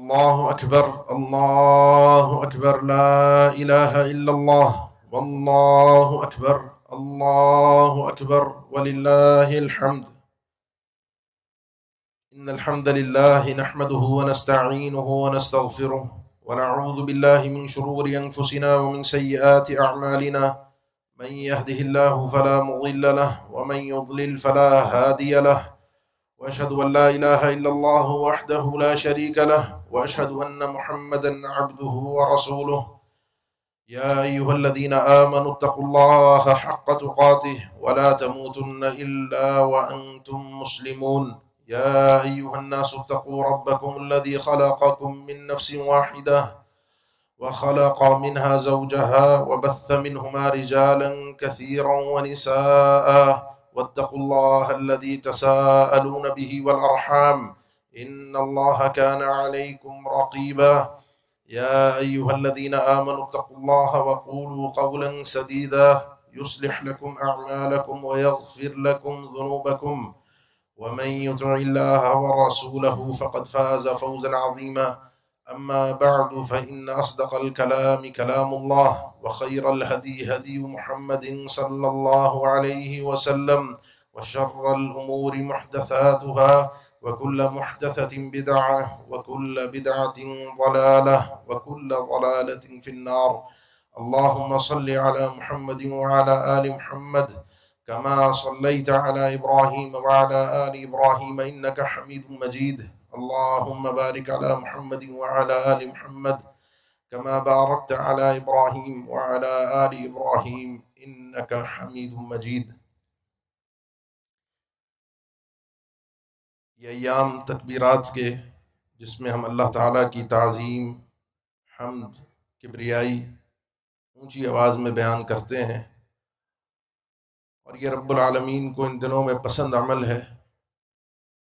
الله أكبر الله أكبر لا إله إلا الله والله أكبر الله أكبر ولله الحمد. إن الحمد لله نحمده ونستعينه ونستغفره ونعوذ بالله من شرور أنفسنا ومن سيئات أعمالنا. من يهده الله فلا مضل له ومن يضلل فلا هادي له، وأشهد أن لا إله إلا الله وحده لا شريك له، وأشهد أن محمدا عبده ورسوله. يا أيها الذين آمنوا اتقوا الله حق تقاته ولا تموتن إلا وأنتم مسلمون. يا أيها الناس اتقوا ربكم الذي خلقكم من نفس واحدة وخلق منها زوجها وبث منهما رجالا كثيرا ونساء، واتقوا الله الذي تساءلون به والأرحام إن الله كان عليكم رقيبا. يا أيها الذين آمنوا اتقوا الله وقولوا قولا سديدا يصلح لكم أعمالكم ويغفر لكم ذنوبكم، ومن يطع الله ورسوله فقد فاز فوزا عظيما. أما بعد، فإن أصدق الكلام كلام الله، وخير الهدي هدي محمد صلى الله عليه وسلم، وشر الأمور محدثاتها، وكل محدثة بدعة، وكل بدعة ضلالة، وكل ضلالة في النار. اللهم صل على محمد وعلى آل محمد كما صليت على إبراهيم وعلى آل إبراهيم إنك حميد مجيد. اللهم بارك على محمد وعلى آل محمد كما باركت على إبراهيم وعلى آل إبراهيم إنك حميد مجيد. یہ ایام تکبیرات کے جس میں ہم اللہ تعالیٰ کی تعظیم، حمد، کبریائی اونچی آواز میں بیان کرتے ہیں، اور یہ رب العالمین کو ان دنوں میں پسند عمل ہے۔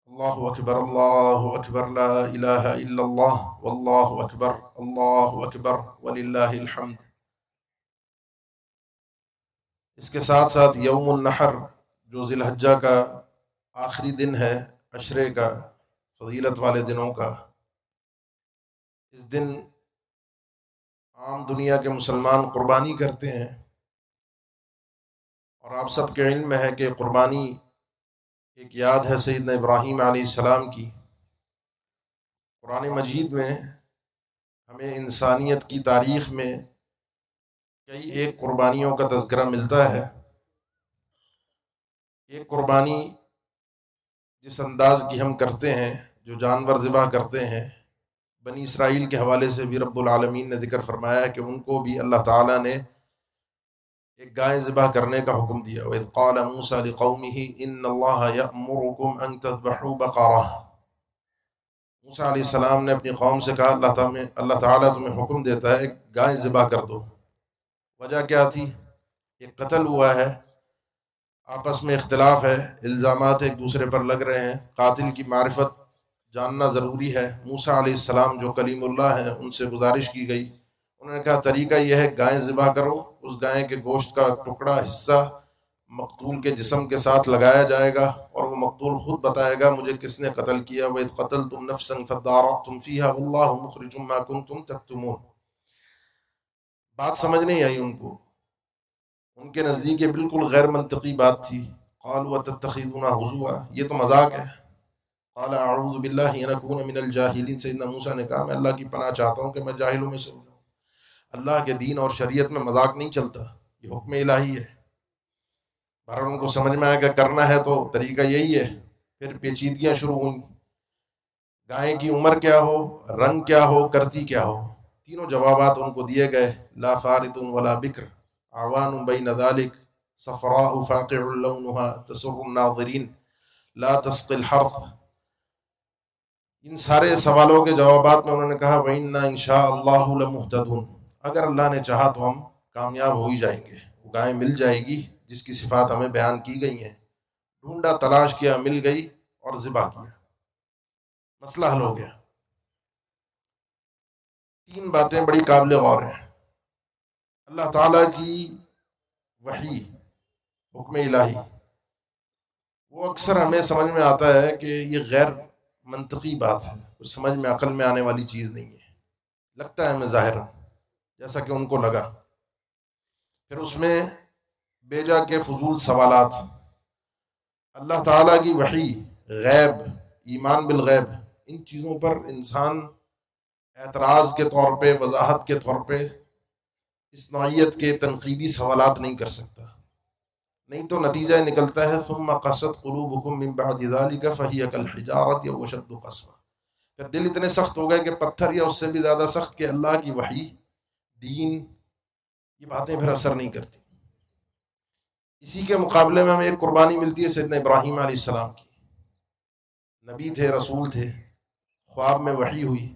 اللہ اکبر لا الہ الا اللہ واللہ اکبر وللہ الحمد۔ اس کے ساتھ ساتھ یوم النحر جو ذی الحجہ کا آخری دن ہے، عشرے کا، فضیلت والے دنوں کا، اس دن عام دنیا کے مسلمان قربانی کرتے ہیں، اور آپ سب کے علم میں ہے کہ قربانی ایک یاد ہے سیدنا ابراہیم علیہ السلام کی۔ قرآن مجید میں ہمیں انسانیت کی تاریخ میں کئی ایک قربانیوں کا تذکرہ ملتا ہے۔ ایک قربانی جس انداز کی ہم کرتے ہیں، جو جانور ذبح کرتے ہیں، بنی اسرائیل کے حوالے سے بھی رب العالمین نے ذکر فرمایا کہ ان کو بھی اللہ تعالیٰ نے ایک گائے ذبح کرنے کا حکم دیا۔ وَإِذْ قَالَ مُوسَىٰ لِقَوْمِهِ إِنَّ اللَّهَ يَأْمُرُكُمْ أَن تَذْبَحُوا بَقَرَةً۔ موسیٰ علیہ السلام نے اپنی قوم سے کہا اللہ تعالیٰ تمہیں حکم دیتا ہے ایک گائے ذبح کر دو۔ وجہ کیا تھی؟ ایک قتل ہوا ہے، آپس میں اختلاف ہے، الزامات ایک دوسرے پر لگ رہے ہیں، قاتل کی معرفت جاننا ضروری ہے۔ موسیٰ علیہ السلام جو کلیم اللہ ہیں ان سے گزارش کی گئی، انہوں نے کہا طریقہ یہ ہے گائے ذبح کرو، اس گائے کے گوشت کا ٹکڑا حصہ مقتول کے جسم کے ساتھ لگایا جائے گا، اور وہ مقتول خود بتائے گا مجھے کس نے قتل کیا۔ وَإِذْ قَتَلْتُمْ نَفْسًا فَادَّارَأْتُمْ فِيهَا وَاللَّهُ مُخْرِجٌ مَا كُنْتُمْ تَكْتُمُونَ۔ بات سمجھ نہیں آئی ان کو، ان کے نزدیک یہ بالکل غیر منطقی بات تھی۔ قَالُوا وَتَتَّخِذُونَ هُزُوًا، یہ تو مذاق ہے۔ قَالَ أَعُوذُ بِاللَّهِ أَنْ أَكُونَ مِنَ الْجَاهِلِينَ، سیدنا موسیٰ نے کہا میں اللہ کی پناہ چاہتا ہوں کہ میں جاہلوں میں سے ہو جاؤں۔ اللہ کے دین اور شریعت میں مذاق نہیں چلتا، یہ حکم الہی ہے۔ بہرحال ان کو سمجھ میں آیا کہ کرنا ہے تو طریقہ یہی ہے۔ پھر پیچیدگیاں شروع ہوئیں، گائے کی عمر کیا ہو، رنگ کیا ہو، کرتی کیا ہو۔ تینوں جوابات ان کو دیے گئے، لا فارط ولا بکر عوان بین ذلک صفراء فاقع لونها تسر الناظرین لا تسقی الحرث۔ ان سارے سوالوں کے جوابات میں انہوں نے کہا وَإِنَّا إِن شَاءَ اللَّهُ لَمُهْتَدُونَ، اگر اللہ نے چاہا تو ہم کامیاب ہو ہی جائیں گے، وہ گائے مل جائے گی جس کی صفات ہمیں بیان کی گئی ہیں۔ ڈھونڈا، تلاش کیا، مل گئی اور ذبح کیا، مسئلہ حل ہو گیا۔ تین باتیں بڑی قابل غور ہیں۔ اللہ تعالیٰ کی وحی، حکم الہی، وہ اکثر ہمیں سمجھ میں آتا ہے کہ یہ غیر منطقی بات ہے، کچھ سمجھ میں عقل میں آنے والی چیز نہیں ہے، لگتا ہے ہمیں ظاہر جیسا کہ ان کو لگا۔ پھر اس میں بیجا کے فضول سوالات، اللہ تعالیٰ کی وحی، غیب، ایمان بالغیب، ان چیزوں پر انسان اعتراض کے طور پہ، وضاحت کے طور پہ اس نوعیت کے تنقیدی سوالات نہیں کر سکتا، نہیں تو نتیجہ نکلتا ہے ثم قست قلوبکم من بعد ذلک فہی کالحجارۃ او اشد قسوہ، پھر دل اتنے سخت ہو گئے کہ پتھر یا اس سے بھی زیادہ سخت، کہ اللہ کی وحی، دین، یہ باتیں پھر اثر نہیں کرتی۔ اسی کے مقابلے میں ہمیں ایک قربانی ملتی ہے سیدنا ابراہیم علیہ السلام کی، نبی تھے، رسول تھے، خواب میں وحی ہوئی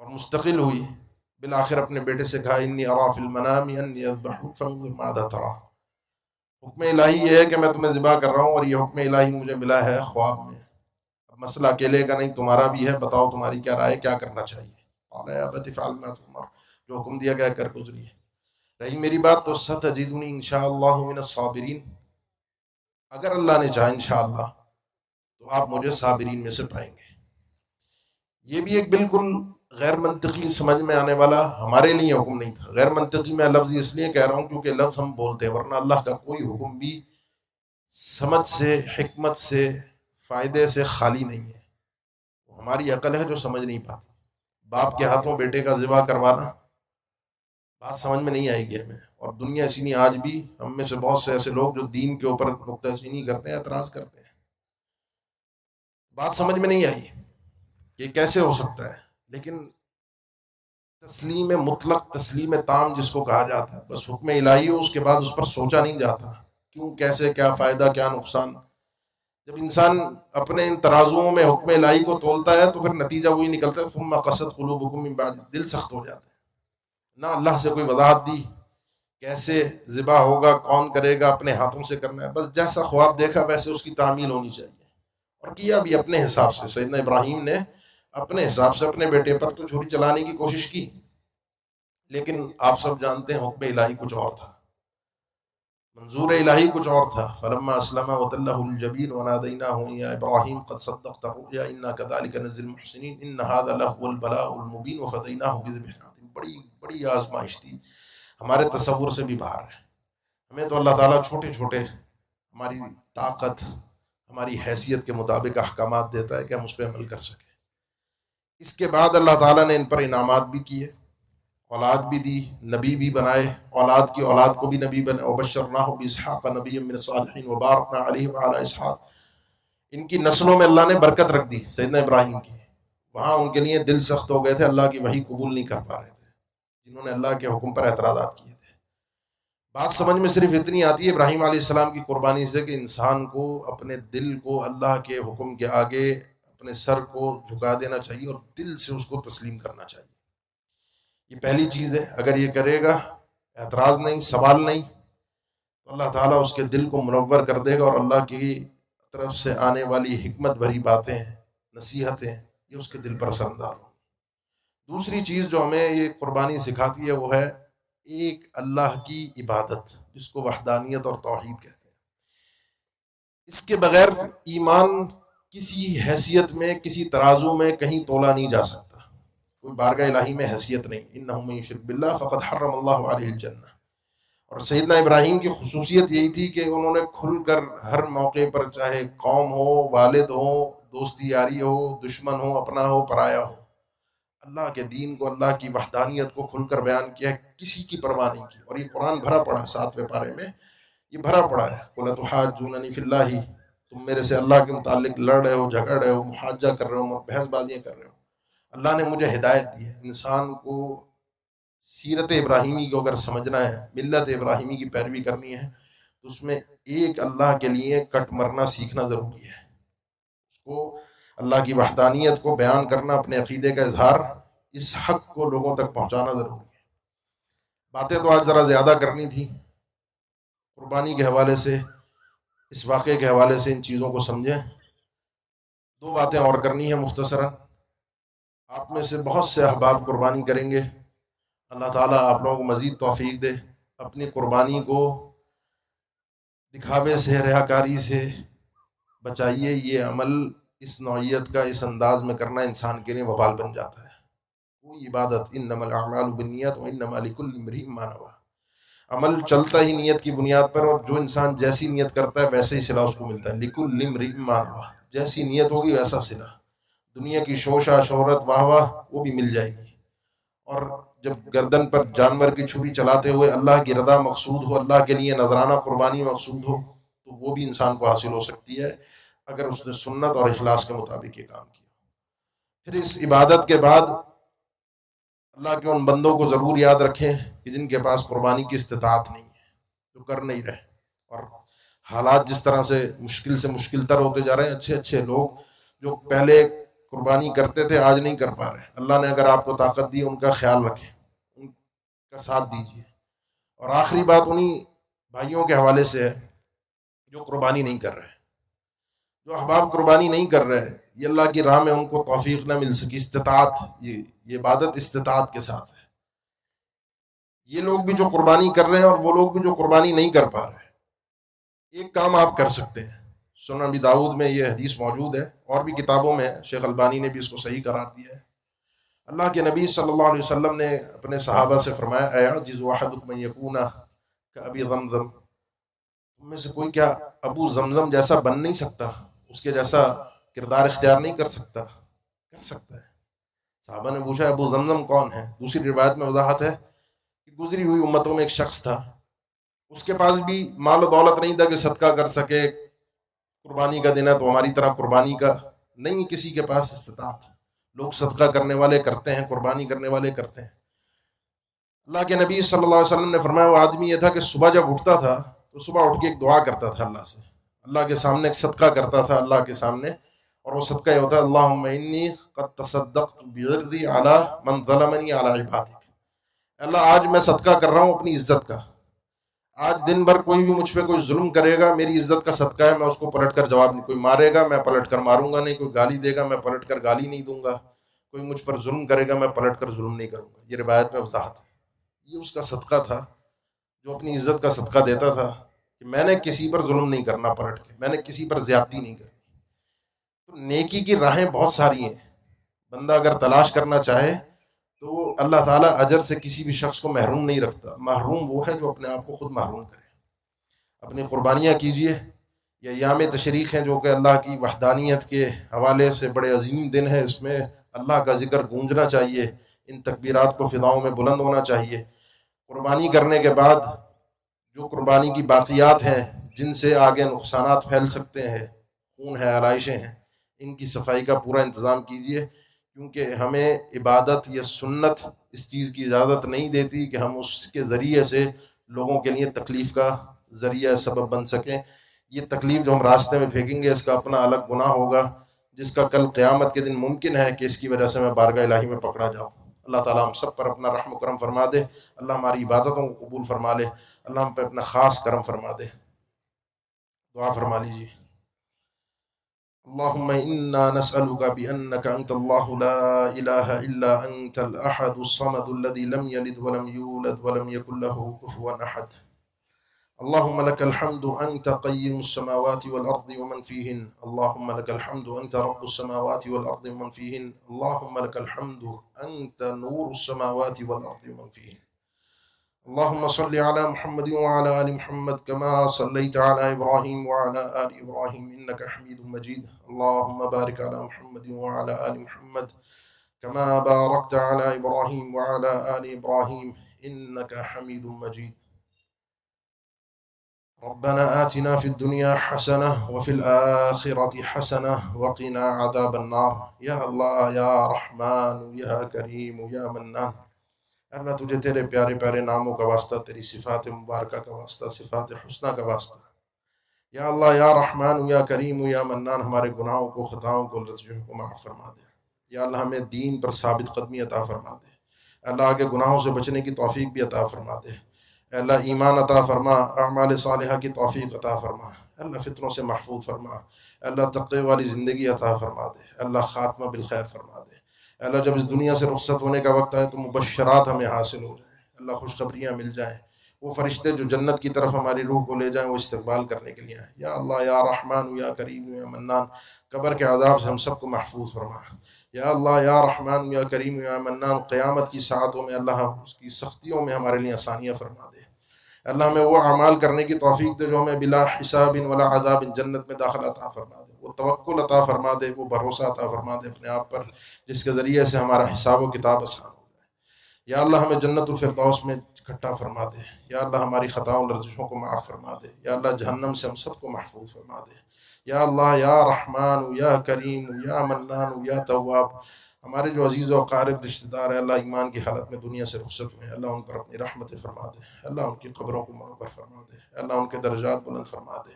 اور مستقل ہوئی، بالآخر اپنے بیٹے سے کہا انی اری فی المنام انی اذبحک فانظر ماذا تری، حکم الہی یہ ہے کہ میں تمہیں ذبح کر رہا ہوں اور یہ حکم الہی مجھے ملا ہے خواب میں، اب مسئلہ اکیلے کا نہیں، تمہارا بھی ہے، بتاؤ تمہاری کیا رائے، کیا کرنا چاہیے؟ قال یا ابت افعل ما تؤمر، جو حکم دیا گیا کر گزری ہے، رہی میری بات تو ستجدنی انشاءاللہ من الصابرین، اگر اللہ نے چاہا انشاءاللہ تو آپ مجھے صابرین میں سے پائیں گے۔ یہ بھی ایک بالکل غیر منطقی سمجھ میں آنے والا ہمارے لیے حکم نہیں تھا، غیر منطقی میں لفظ اس لیے کہہ رہا ہوں کیونکہ لفظ ہم بولتے ہیں، ورنہ اللہ کا کوئی حکم بھی سمجھ سے، حکمت سے، فائدے سے خالی نہیں ہے، ہماری عقل ہے جو سمجھ نہیں پاتی۔ باپ کے ہاتھوں بیٹے کا ذبح کروانا بات سمجھ میں نہیں آئے گی ہمیں، اور دنیا اسی نہیں، آج بھی ہم میں سے بہت سے ایسے لوگ جو دین کے اوپر نکتہ چینی کرتے ہیں، اعتراض کرتے ہیں، بات سمجھ میں نہیں آئی کہ کیسے ہو سکتا ہے، لیکن تسلیم مطلق، تسلیم تام جس کو کہا جاتا ہے، بس حکم الہی ہو، اس کے بعد اس پر سوچا نہیں جاتا کیوں، کیسے، کیا فائدہ، کیا نقصان۔ جب انسان اپنے ان ترازوؤں میں حکم الہی کو تولتا ہے تو پھر نتیجہ وہی نکلتا ہے ثم قست قلوبکم من بعد، دل سخت ہو جاتا ہے، نہ اللہ سے کوئی وضاحت دی کیسے ذبح ہوگا، کون کرے گا، اپنے ہاتھوں سے کرنا ہے، بس جیسا خواب دیکھا ویسے اس کی تعمیل ہونی چاہیے، اور کیا بھی اپنے حساب سے۔ سیدنا ابراہیم نے اپنے حساب سے اپنے بیٹے پر تو چھری چلانے کی کوشش کی، لیکن آپ سب جانتے ہیں حکم الہی کچھ اور تھا، منظور الہی کچھ اور تھا۔ فلما اسلم وتلہ للجبین ونادیناہ یا ابراہیم قد صدقت الرؤیا انا کذلک نجزی المحسنین ان ھذا لہو البلاء المبین وفدیناہ بذبح عظیم۔ بڑی بڑی آزمائش تھی، ہمارے تصور سے بھی باہر ہے، ہمیں تو اللہ تعالیٰ چھوٹے چھوٹے ہماری طاقت، ہماری حیثیت کے مطابق احکامات دیتا ہے کہ ہم اس پہ عمل کر سکیں۔ اس کے بعد اللہ تعالیٰ نے ان پر انعامات بھی کیے، اولاد بھی دی، نبی بھی بنائے، اولاد کی اولاد کو بھی نبی بنائے، وبشرناہ باسحاق نبیا من الصالحین وبارکنا علیہ وعلی اسحاق، ان کی نسلوں میں اللہ نے برکت رکھ دی سیدنا ابراہیم کی۔ وہاں ان کے لیے دل سخت ہو گئے تھے، اللہ کی وحی قبول نہیں کر پا رہے تھے، جنہوں نے اللہ کے حکم پر اعتراضات کیے تھے۔ بات سمجھ میں صرف اتنی آتی ہے ابراہیم علیہ السلام کی قربانی سے کہ انسان کو اپنے دل کو اللہ کے حکم کے آگے اپنے سر کو جھکا دینا چاہیے اور دل سے اس کو تسلیم کرنا چاہیے، یہ پہلی چیز ہے۔ اگر یہ کرے گا، اعتراض نہیں، سوال نہیں، تو اللہ تعالیٰ اس کے دل کو منور کر دے گا، اور اللہ کی طرف سے آنے والی حکمت بھری باتیں، نصیحتیں، یہ اس کے دل پر اثر انداز ہوں۔ دوسری چیز جو ہمیں یہ قربانی سکھاتی ہے وہ ہے ایک اللہ کی عبادت، جس کو وحدانیت اور توحید کہتے ہیں۔ اس کے بغیر ایمان کسی حیثیت میں، کسی ترازو میں کہیں تولا نہیں جا سکتا، کوئی بارگاہ الہی میں حیثیت نہیں۔ انہ من یشرک باللہ فقد حرم اللہ علیہ الجنہ۔ اور سیدنا ابراہیم کی خصوصیت یہی تھی کہ انہوں نے کھل کر ہر موقع پر، چاہے قوم ہو، والد ہو، دوستی یاری ہو، دشمن ہو، اپنا ہو، پرایا ہو، اللہ کے دین کو، اللہ کی وحدانیت کو کھل کر بیان کیا، کسی کی پرواہ نہیں کی۔ اور یہ قرآن بھرا پڑا ہے، 7ویں پارے میں یہ بھرا پڑا ہے، قُلْ أَتُحَاجُّونَنِي فِي اللَّهِ، تم میرے سے اللہ کے متعلق لڑ رہے ہو، جھگڑ رہے ہو، محاجہ کر رہے ہو، بحث بازیاں کر رہے ہو۔ اللہ نے مجھے ہدایت دی ہے، انسان کو سیرت ابراہیمی کو اگر سمجھنا ہے، ملت ابراہیمی کی پیروی کرنی ہے، تو اس میں ایک اللہ کے لیے کٹ مرنا سیکھنا ضروری ہے، اس کو اللہ کی وحدانیت کو بیان کرنا، اپنے عقیدے کا اظہار، اس حق کو لوگوں تک پہنچانا ضروری ہے۔ باتیں تو آج ذرا زیادہ کرنی تھی، قربانی کے حوالے سے، اس واقعے کے حوالے سے ان چیزوں کو سمجھیں۔ 2 باتیں اور کرنی ہیں مختصراً۔ آپ میں سے بہت سے احباب قربانی کریں گے، اللہ تعالیٰ آپ لوگوں کو مزید توفیق دے، اپنی قربانی کو دکھاوے سے، ریاکاری سے بچائیے۔ یہ عمل اس نوعیت کا اس انداز میں کرنا انسان کے لیے وبال بن جاتا ہے۔ کوئی عبادت انما الاعمال بالنیات وانما لکل امرئ ما نوی، عمل چلتا ہی نیت کی بنیاد پر، اور جو انسان جیسی نیت کرتا ہے ویسے ہی صلہ اس کو ملتا ہے۔ لکل امرئ ما نوی، جیسی نیت ہوگی ویسا صلہ۔ دنیا کی شوشہ شہرت واہ واہ وہ بھی مل جائے گی، اور جب گردن پر جانور کی چھری چلاتے ہوئے اللہ کی رضا مقصود ہو، اللہ کے لیے نذرانہ قربانی مقصود ہو، تو وہ بھی انسان کو حاصل ہو سکتی ہے اگر اس نے سنت اور اخلاص کے مطابق یہ کام کیا۔ پھر اس عبادت کے بعد اللہ کے ان بندوں کو ضرور یاد رکھیں کہ جن کے پاس قربانی کی استطاعت نہیں ہے، جو کر نہیں رہے، اور حالات جس طرح سے مشکل تر ہوتے جا رہے ہیں، اچھے اچھے لوگ جو پہلے قربانی کرتے تھے آج نہیں کر پا رہے۔ اللہ نے اگر آپ کو طاقت دی، ان کا خیال رکھیں، ان کا ساتھ دیجیے۔ اور آخری بات انہی بھائیوں کے حوالے سے ہے جو قربانی نہیں کر رہے، جو احباب قربانی نہیں کر رہے، یہ اللہ کی راہ میں ان کو توفیق نہ مل سکی، استطاعت، یہ عبادت استطاعت کے ساتھ ہے۔ یہ لوگ بھی جو قربانی کر رہے ہیں اور وہ لوگ بھی جو قربانی نہیں کر پا رہے، ایک کام آپ کر سکتے ہیں۔ سنن ابی داؤد میں یہ حدیث موجود ہے، اور بھی کتابوں میں شیخ البانی نے بھی اس کو صحیح قرار دیا ہے۔ اللہ کے نبی صلی اللہ علیہ وسلم نے اپنے صحابہ سے فرمایا، اَیَعْجِزُ أَحَدُکُمْ أَن یَکُونَ کَأَبِی زمزم، تم میں سے کوئی کیا ابو زمزم جیسا بن نہیں سکتا، اس کے جیسا کردار اختیار نہیں کر سکتا؟ کر سکتا ہے۔ صحابہ نے پوچھا ابو زمزم کون ہے؟ دوسری روایت میں وضاحت ہے کہ گزری ہوئی امتوں میں ایک شخص تھا، اس کے پاس بھی مال و دولت نہیں تھا کہ صدقہ کر سکے، قربانی کا دن ہے تو ہماری طرح قربانی کا نہیں کسی کے پاس استطاعت۔ لوگ صدقہ کرنے والے کرتے ہیں، قربانی کرنے والے کرتے ہیں۔ اللہ کے نبی صلی اللہ علیہ وسلم نے فرمایا وہ آدمی یہ تھا کہ صبح جب اٹھتا تھا تو صبح اٹھ کے ایک دعا کرتا تھا اللہ سے، اللہ کے سامنے ایک صدقہ کرتا تھا اللہ کے سامنے، اور وہ صدقہ یہ ہوتا ہے اللہم انی قد تصدقت بعرضی علی من ظلمنی علی عبادک، اللہ آج میں صدقہ کر رہا ہوں اپنی عزت کا، آج دن بھر کوئی بھی مجھ پہ کوئی ظلم کرے گا، میری عزت کا صدقہ ہے، میں اس کو پلٹ کر جواب نہیں، کوئی مارے گا میں پلٹ کر ماروں گا نہیں، کوئی گالی دے گا میں پلٹ کر گالی نہیں دوں گا، کوئی مجھ پر ظلم کرے گا میں پلٹ کر ظلم نہیں کروں گا۔ یہ روایت میں وضاحت ہے، یہ اس کا صدقہ تھا جو اپنی عزت کا صدقہ دیتا تھا کہ میں نے کسی پر ظلم نہیں کرنا، پلٹ کے میں نے کسی پر زیادتی نہیں کرنی۔ تو نیکی کی راہیں بہت ساری ہیں، بندہ اگر تلاش کرنا چاہے تو اللہ تعالیٰ اجر سے کسی بھی شخص کو محروم نہیں رکھتا۔ محروم وہ ہے جو اپنے آپ کو خود محروم کرے۔ اپنی قربانیاں کیجئے، یہ ایام تشریق ہیں جو کہ اللہ کی وحدانیت کے حوالے سے بڑے عظیم دن ہے، اس میں اللہ کا ذکر گونجنا چاہیے، ان تکبیرات کو فضاؤں میں بلند ہونا چاہیے۔ قربانی کرنے کے بعد جو قربانی کی باقیات ہیں جن سے آگے نقصانات پھیل سکتے ہیں، خون ہے، علائشیں ہیں، ان کی صفائی کا پورا انتظام کیجئے، کیونکہ ہمیں عبادت یا سنت اس چیز کی اجازت نہیں دیتی کہ ہم اس کے ذریعے سے لوگوں کے لیے تکلیف کا ذریعہ سبب بن سکیں۔ یہ تکلیف جو ہم راستے میں پھینکیں گے اس کا اپنا الگ گناہ ہوگا، جس کا کل قیامت کے دن ممکن ہے کہ اس کی وجہ سے میں بارگاہ الہی میں پکڑا جاؤں۔ اللہ تعالیٰ ہم سب پر اپنا رحم و کرم فرما دے، اللہ ہماری عبادتوں کو قبول فرما لے، اللہ ہم پہ اپنا خاص کرم فرما دے۔ دعا فرما لیجیے۔ اللهم إنا نسألك بأنك أنت الله لا إله إلا أنت الأحد الصمد الذي لم يلد ولم يولد ولم يكن له كفوا أحد. اللهم لك الحمد أنت قيم السماوات والأرض ومن فيهن، اللهم لك الحمد أنت رب السماوات والأرض ومن فيهن، اللهم لك الحمد أنت نور السماوات والأرض ومن فيهن. اللهم صل على محمد وعلى آل محمد كما صليت على إبراهيم وعلى آل إبراهيم إنك حميد مجيد. اللهم بارك على محمد وعلى آل محمد كما باركت على إبراهيم وعلى آل إبراهيم إنك حميد مجيد. ربنا آتنا في الدنيا حسنة وفي الآخرة حسنة وقنا عذاب النار. يا الله يا رحمن يا كريم يا منان، اللہ تجھے تیرے پیارے پیارے ناموں کا واسطہ، تیری صفات مبارکہ کا واسطہ، صفات حسنہ کا واسطہ، یا اللہ یا رحمان یا کریم یا منان، ہمارے گناہوں کو، خطاؤں کو، لرزشوں کو معاف فرما دے۔ یا اللہ ہمیں دین پر ثابت قدمی عطا فرما دے۔ اللہ آگے گناہوں سے بچنے کی توفیق بھی عطا فرما دے۔ اللہ ایمان عطا فرما، اعمال صالحہ کی توفیق عطا فرما۔ اللہ فتنوں سے محفوظ فرما۔ اللہ تقوی والی زندگی عطا فرما دے۔ اللہ خاتمہ بالخیر فرما دے۔ اللہ جب اس دنیا سے رخصت ہونے کا وقت آئے تو مبشرات ہمیں حاصل ہو جائیں، اللہ خوشخبریاں مل جائیں، وہ فرشتے جو جنت کی طرف ہماری روح کو لے جائیں وہ استقبال کرنے کے لیے ہیں. یا اللہ یا رحمان یا کریم یا منان قبر کے عذاب سے ہم سب کو محفوظ فرما. یا اللہ یا رحمان یا کریم یا منان قیامت کی ساعتوں میں اللہ اس کی سختیوں میں ہمارے لیے آسانیاں فرما دے. اللہ ہمیں وہ اعمال کرنے کی توفیق دے جو ہمیں بلا حساب ولا عذاب جنت میں داخل عطا فرما دے. وہ توکل عطا فرما دے, وہ بھروسہ عطا فرما دے اپنے آپ پر, جس کے ذریعے سے ہمارا حساب و کتاب آسان ہو جائے. یا اللہ ہمیں جنت الفردوس میں اکٹھا فرما دے. یا اللہ ہماری خطاؤں لرزشوں کو معاف فرما دے. یا اللہ جہنم سے ہم سب کو محفوظ فرما دے. یا اللہ یا رحمان یا کریم یا منان یا تواب ہمارے جو عزیز و اقارب رشتہ دار ہیں اللہ ایمان کی حالت میں دنیا سے رخصت ہوئے ہیں, اللہ ان پر اپنی رحمت فرما دے. اللہ ان کی قبروں کو منور فرما دے. اللہ ان کے درجات بلند فرما دے.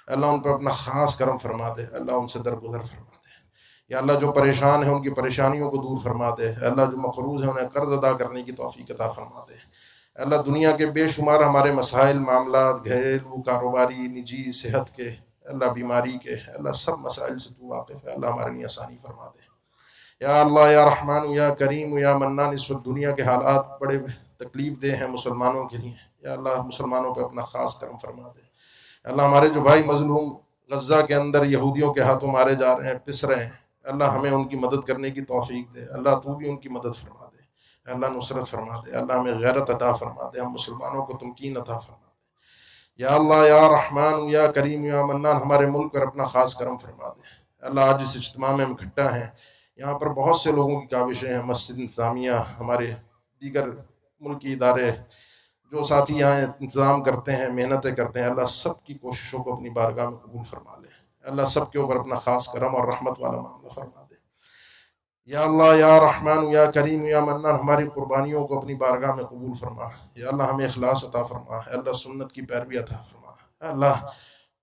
اللہ ان پر اپنا خاص کرم فرما دے. اللہ ان سے درگزر فرما دے. یا اللہ جو پریشان ہیں ان کی پریشانیوں کو دور فرما دے. اللہ جو مقروض ہیں انہیں قرض ادا کرنے کی توفیق عطا فرما دے. اللہ دنیا کے بے شمار ہمارے مسائل, معاملات, گھریلو, کاروباری, نجی, صحت کے, اللہ بیماری کے, اللہ سب مسائل سے تو واقف ہے. اللہ ہمارے لیے آسانی فرما دے. یا اللہ یا رحمان یا کریم یا منان اس وقت دنیا کے حالات بڑے تکلیف دہ ہیں مسلمانوں کے لیے. یا اللہ مسلمانوں پہ اپنا خاص کرم فرما دے. اللہ ہمارے جو بھائی مظلوم غزہ کے اندر یہودیوں کے ہاتھوں مارے جا رہے ہیں, پس رہے ہیں, اللہ ہمیں ان کی مدد کرنے کی توفیق دے. اللہ تو بھی ان کی مدد فرما دے. اللہ نصرت فرما دے. اللہ ہمیں غیرت عطا فرما دے. ہم مسلمانوں کو تمکین عطا فرما دے. یا اللہ یا رحمان یا کریم یا منان ہمارے ملک پر اپنا خاص کرم فرما دے. اللہ آج اس اجتماع میں ہم اکٹھا ہیں, یہاں پر بہت سے لوگوں کی کاوشیں ہیں, مسجد انتظامیہ, ہمارے دیگر ملکی ادارے, جو ساتھی یہاں انتظام کرتے ہیں, محنتیں کرتے ہیں, اللہ سب کی کوششوں کو اپنی بارگاہ میں قبول فرما لے. اللہ سب کے اوپر اپنا خاص کرم اور رحمت والا معاملہ فرما دے. یا اللہ یا رحمان یا کریم یا منان ہماری قربانیوں کو اپنی بارگاہ میں قبول فرما. یا اللہ ہمیں اخلاص عطا فرما. اللہ سنت کی پیروی عطا فرما. اللہ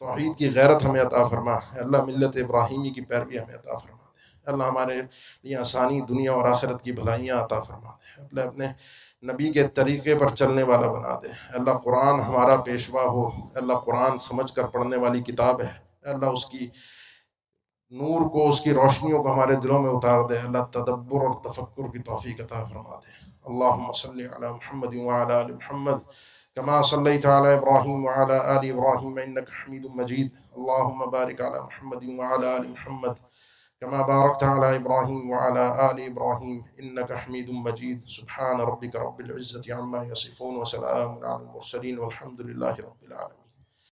توحید کی غیرت ہمیں عطا فرما. اللہ ملت ابراہیمی کی پیروی ہمیں عطا فرما. اللہ ہمارے لیے آسانی دنیا اور آخرت کی بھلائیاں عطا فرما دے. اللہ اپنے نبی کے طریقے پر چلنے والا بنا دے. اللہ قرآن ہمارا پیشوا ہو. اللہ قرآن سمجھ کر پڑھنے والی کتاب ہے. اللہ اس کی نور کو, اس کی روشنیوں کو ہمارے دلوں میں اتار دے. اللہ تدبر اور تفکر کی توفیق عطا فرما دے. اللہم صلی علی محمد وعلی آل محمد کما صلیت علی ابراہیم وعلی آل ابراہیم انک حمید مجید. اللہم بارک علی محمد وعلی آل محمد كما باركت على إبراهيم وعلى آل إبراهيم إنك حميد مجيد. سبحان ربك رب العزة عما يصفون وسلام على المرسلين والحمد لله رب العالمين.